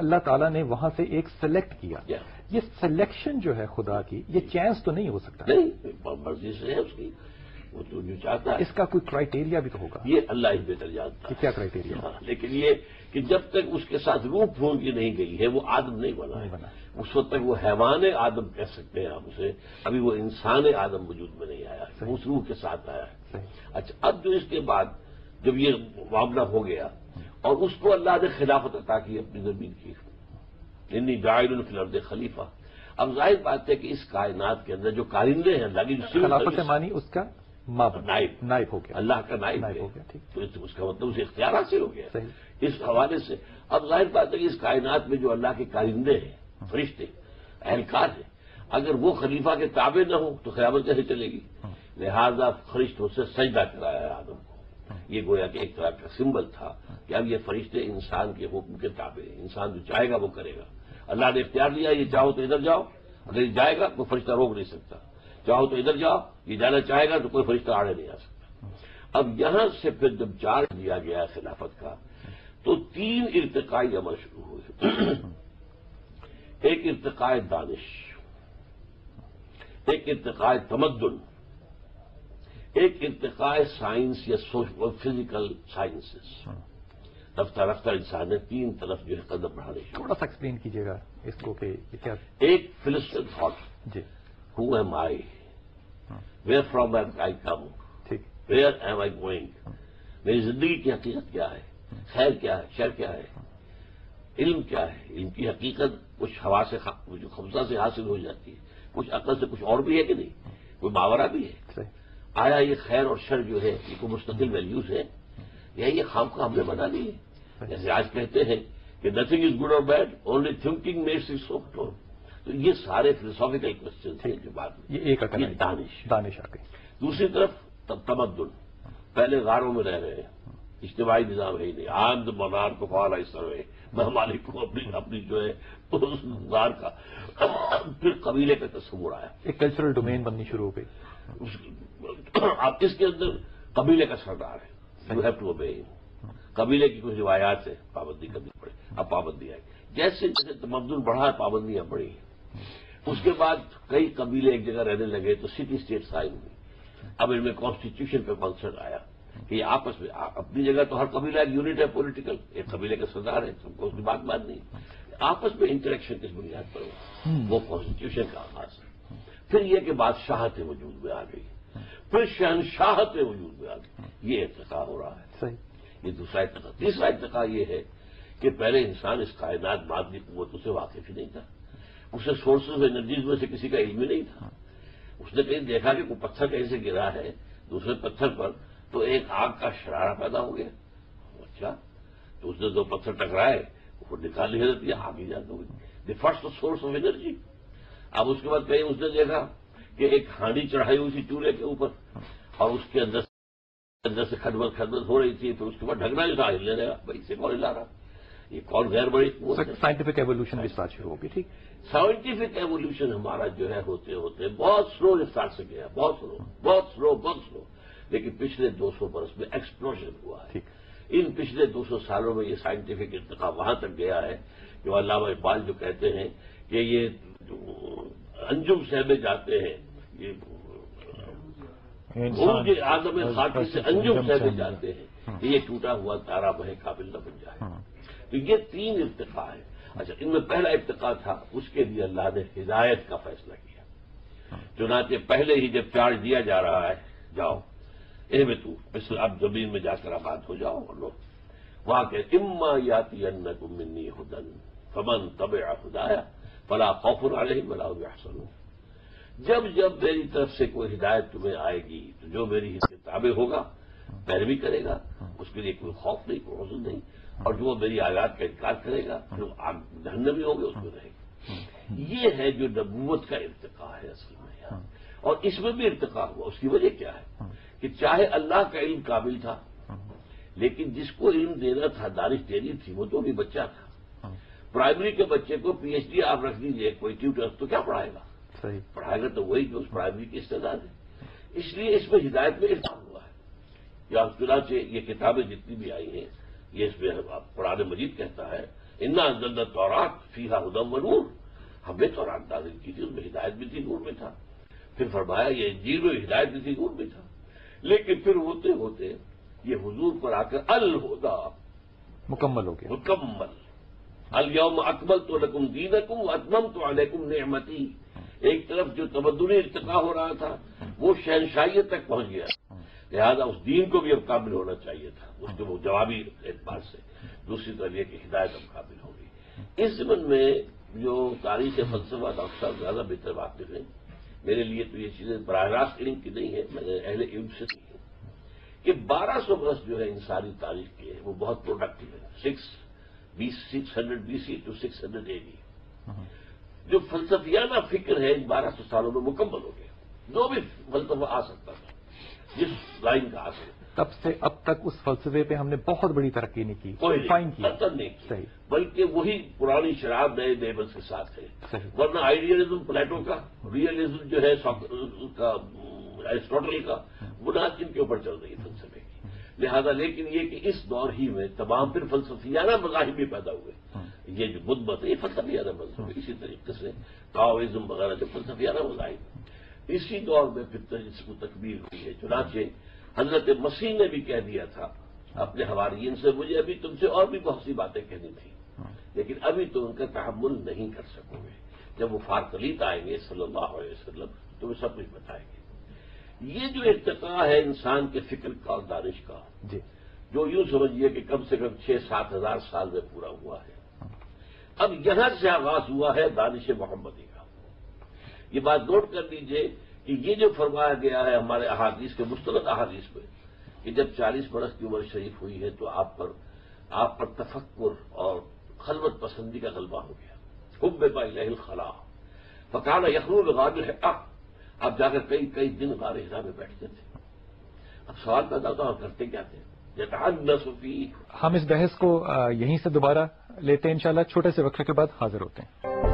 اللہ تعالیٰ نے وہاں سے ایک سلیکٹ کیا. یہ سلیکشن جو ہے خدا کی، یہ چانس تو نہیں ہو سکتا؟ نہیں، مرضی سے ہے اس کی، وہ تو جو چاہتا ہے. اس کا کوئی کرائٹیریا بھی تو ہوگا. یہ اللہ ہی بہتر جانتا ہے کیا کرائٹیریا. لیکن یہ کہ جب تک اس کے ساتھ روح پھونک کی نہیں گئی ہے وہ آدم نہیں بنا. اس وقت تک وہ حیوان آدم کہہ سکتے ہیں آپ اسے، ابھی وہ انسان آدم وجود میں نہیں آیا، اس روح کے ساتھ آیا ہے. اچھا، اب جو اس کے بعد جب یہ معاملہ ہو گیا اور اس کو اللہ نے خلافت عطا کی اپنی زمین کی، انی جاعل فی الارض خلیفہ. اب ظاہر بات ہے کہ اس کائنات کے اندر جو کارندے ہیں اللہ کی خلافت سے مانی اس کا نائب ہو گیا، اللہ کا نائب ہو گیا. تو اس کا مطلب اسے اختیار حاصل ہو گیا. اس حوالے سے اب ظاہر بات ہے کہ اس کائنات میں جو اللہ کے کارندے ہیں، فرشتے، اہلکار ہیں، اگر وہ خلیفہ کے تابع نہ ہوں تو خلافت کیسے چلے گی؟ لہذا فرشتوں سے سجدہ کرایا ہے آدم کو. یہ گویا کہ ایک طرح کا سمبل تھا کہ اب یہ فرشتے انسان کے حکم کے تابع ہیں، انسان جو چاہے گا وہ کرے گا. اللہ نے اختیار دیا، یہ چاہو تو ادھر جاؤ، اگر یہ جائے گا تو فرشتہ روک نہیں سکتا، چاہو تو ادھر جاؤ، یہ جانا چاہے گا تو کوئی فرشتہ آڑے نہیں آ سکتا. اب یہاں سے پھر جب چارج دیا گیا خلافت کا تو 3 ارتقائی عمل شروع ہوئے. ایک ارتقاء دانش، ایک ارتقاء تمدن، ایک ارتقاء سائنس یا فزیکل سائنسز. رفتہ رفتہ انسان نے 3 طرف جو ہے قدم بڑھانے شروع. تھوڑا سا ایکسپلین کیجیے گا اس کو کہ کیا. ایک فلسفی تھاٹ، جی، who am I, where from am I come, where am I going. میری زندگی کی حقیقت کیا ہے، خیر کیا ہے، شر کیا ہے، علم کیا ہے. علم کی حقیقت کچھ ہوا سے خمسہ سے حاصل ہو جاتی ہے، کچھ عقل سے، کچھ اور بھی ہے کہ نہیں، کوئی ماورا بھی ہے. آیا یہ خیر اور شر جو ہے یہ کوئی مستقل ویلیوز ہے یا یہ خواہ ہم نے بنا لی ہے؟ جیسے آج کہتے ہیں کہ نتھنگ از گڈ اور bad, only thinking makes it so. تو یہ سارے فلسافیکل کوشچنس ہیں جو بات یہ ایک دانش آ گئی. دوسری طرف تمدن، پہلے غاروں میں رہ رہے ہیں، اجتماعی نظام ہے ہی نہیں. آم د منار کو فعال اس طرح میں مالک ہوں اپنی جو ہے اس غار کا. پھر قبیلے کا تصور آیا، ایک کلچرل ڈومین بننی شروع ہو گئی. اب اس کے اندر قبیلے کا سردار ہے، یو ہیو ٹو اوبے. قبیلے کی کچھ روایات سے پابندی کرنی پڑے، اب پابندی آئی. جیسے جیسے تمدن بڑھا پابندیاں بڑھی. اس کے بعد کئی قبیلے ایک جگہ رہنے لگے تو سٹی اسٹیٹ قائم ہوئی. اب ان میں کانسٹیٹیوشن پہ کنسرن آیا کہ یہ آپس میں اپنی جگہ تو ہر قبیلہ ایک یونٹ ہے پولیٹیکل، ایک قبیلے کا سردار ہے، سب کو اس کی بات نہیں. آپس میں انٹریکشن کس بنیاد پر ہو، وہ کانسٹیٹیوشن کا آغاز ہے. پھر یہ کہ بادشاہت وجود میں آ گئی، پھر شہنشاہت وجود میں آ گئی. یہ ارتقاء ہو رہا ہے. یہ دوسرا ارتقاء. تیسرا ارتقاء یہ ہے کہ پہلے انسان اس کائنات مادی قوتوں سے واقف ہی نہیں تھا، اسے سورسز انرجیز میں سے کسی کا علم ہی نہیں تھا. اس نے کہیں دیکھا کہ کوئی پتھر کہیں سے گرا ہے دوسرے پتھر پر تو ایک آگ کا شرارہ پیدا ہو گیا. اچھا، تو اس نے 2 پتھر ٹکرائے، وہ نکال لیا جاتی ہے، آگ ہی جاتی ہوگی. The first source of energy. اب اس کے بعد کہیں اس نے دیکھا کہ ایک ہانڈی چڑھائی ہوئی تھی چولہے کے اوپر اور اس کے اندر سے کھدمت ہو رہی تھی، تو اس کے بعد ڈھکنا جو تھا ہلنے لگا. بھائی اسے کون ہلا رہا، یہ کون غیر بڑی سائنٹیفک ایوولوشن بھی ساتھ شروع ہوگی. ٹھیک، سائنٹیفک ایوولوشن ہمارا جو ہے ہوتے ہوتے بہت سلو رفتار سے گیا، بہت سلو. لیکن پچھلے 200 برس میں ایکسپلوژن ہوا ہے. ان پچھلے 200 سالوں میں یہ سائنٹیفک ارتقاء وہاں تک گیا ہے کہ علامہ اقبال جو کہتے ہیں کہ یہ انجم صحبے جاتے ہیں، یہ آدم خاکی سے انجم صحبے جاتے ہیں، یہ ٹوٹا ہوا تارا بہے قابل نہ بن جائے. تو یہ 3 ارتقاء ہے. اچھا، ان میں پہلا ارتقاء تھا، اس کے لیے اللہ نے ہدایت کا فیصلہ کیا. چنانچہ پہلے ہی جب چارج دیا جا رہا ہے، جاؤ تو اب زمین میں جا کر آباد ہو جاؤ، اور لوگ وہاں کہ اما یاتی انکم منی ہدن فمن تبع ہدایا فلا خوف علیہم ولا هم یحزنون. جب میری طرف سے کوئی ہدایت تمہیں آئے گی تو جو میری ہدایت تابع ہوگا، پیروی کرے گا، اس کے لیے کوئی خوف نہیں، کوئی حزن نہیں. اور جو میری آیات کا انکار کرے گا جو جہنمی ہوں گے اس میں رہے گا. یہ ہے جو نبوت کا ارتقاء ہے اصل میں یہاں. اور اس میں بھی ارتقاء ہوا. اس کی وجہ کیا ہے کہ چاہے اللہ کا علم قابل تھا، لیکن جس کو علم دینا تھا، دانش دینی تھی، وہ تو بھی بچہ تھا. پرائمری کے بچے کو پی ایچ ڈی آپ رکھ دیجیے، کوئی ٹیوٹر تو کیا پڑھائے گا؟ پڑھائے گا تو وہی جو اس پرائمری کی استعداد ہے. اس لیے اس میں ہدایت میں ارتقاء ہوا ہے. یا چنانچہ یہ کتابیں جتنی بھی آئی ہیں، یہ اس میں قرآن مجید کہتا ہے انا انزلنا التوراۃ فیہا ھدی ونور، ہم نے تورات نازل کی تھی، اس میں ہدایت بھی تھی، نور بھی تھا. پھر فرمایا یہ انجیل میں ہدایت بھی تھی، نور بھی تھا. لیکن پھر ہوتے ہوتے یہ حضور پر آ کر الہدا مکمل ہو گیا. مکمل، الیوم اکملت لکم دینکم واتممت علیکم نعمتی. ایک طرف جو تمدنی ارتقا ہو رہا تھا وہ شہنشاہیت تک پہنچ گیا، لہذا اس دین کو بھی اب کامل ہونا چاہیے تھا، اس کے وہ جوابی اعتبار سے. دوسری طرف یہ کہ ہدایت اب کامل ہوگی. اس ضمن میں جو تاریخ فلسفہ ڈاکٹر صاحب زیادہ بہتر واقف ہیں، میرے لیے تو یہ چیزیں براہ راست علم کی نہیں ہے، میں نے اہل علم سے کی ہے کہ 1200 برس جو ہے انسانی تاریخ کے وہ بہت پروڈکٹیو ہے. 600 BC to 600 AD جو فلسفیانہ فکر ہے ان 1200 سالوں میں مکمل ہو گیا. جو بھی فلسفہ آ سکتا تھا، جس لائن کا آ سکتا، تب سے اب تک اس فلسفے پہ ہم نے بہت بڑی ترقی نہیں کی، کوئی فائن کی. نہیں کی، صحیح. بلکہ وہی پرانی شراب نئے لیبلس کے ساتھ ہے. صحیح. ورنہ آئیڈیلزم پلیٹو کا، ریئلزم جو ہے کا ایرسٹوٹل کا، بنیاد جن کے اوپر چل رہی ہے فلسفے کی. لہذا لیکن یہ کہ اس دور ہی میں تمام پھر فلسفیانہ مذاہب بھی پیدا ہوئے. یہ جو بدھ مت ہے یہ فلسفیانہ مذہب ہے، اسی طریقے سے تاؤزم وغیرہ جو فلسفیانہ مذاہب، اسی دور میں پھر اس کو تکمیل ہوئی ہے. چنانچہ حضرت مسیح نے بھی کہہ دیا تھا اپنے حواریین سے، مجھے ابھی تم سے اور بھی بہت سی باتیں کہنی تھی لیکن ابھی تو ان کا تحمل نہیں کر سکو گے، جب وہ فارقلیت آئیں گے صلی اللہ علیہ وسلم تمہیں سب کچھ بتائیں گے. یہ جو ارتقاء ہے انسان کے فکر کا اور دانش کا، جی. جو یوں سمجھیے کہ کم سے کم 6-7 ہزار سال میں پورا ہوا ہے. اب یہاں سے آغاز ہوا ہے دانش محمدی کا. یہ بات نوٹ کر لیجئے کہ یہ جو فرمایا گیا ہے ہمارے احادیث کے مستند احادیث میں کہ جب 40 برس کی عمر شریف ہوئی ہے تو آپ پر تفکر اور خلوت پسندی کا غلبہ ہو گیا. حبب الیہ الخلاء فکان یخلو بغار الحرا، آپ جا کر کئی دن غار حرا میں بیٹھتے تھے. اب سوال پیدا ہوتا کرتے کیا تھے؟ یتحدث فیہ. ہم اس بحث کو یہیں سے دوبارہ لیتے ہیں انشاءاللہ. چھوٹے سے وقفے کے بعد حاضر ہوتے ہیں.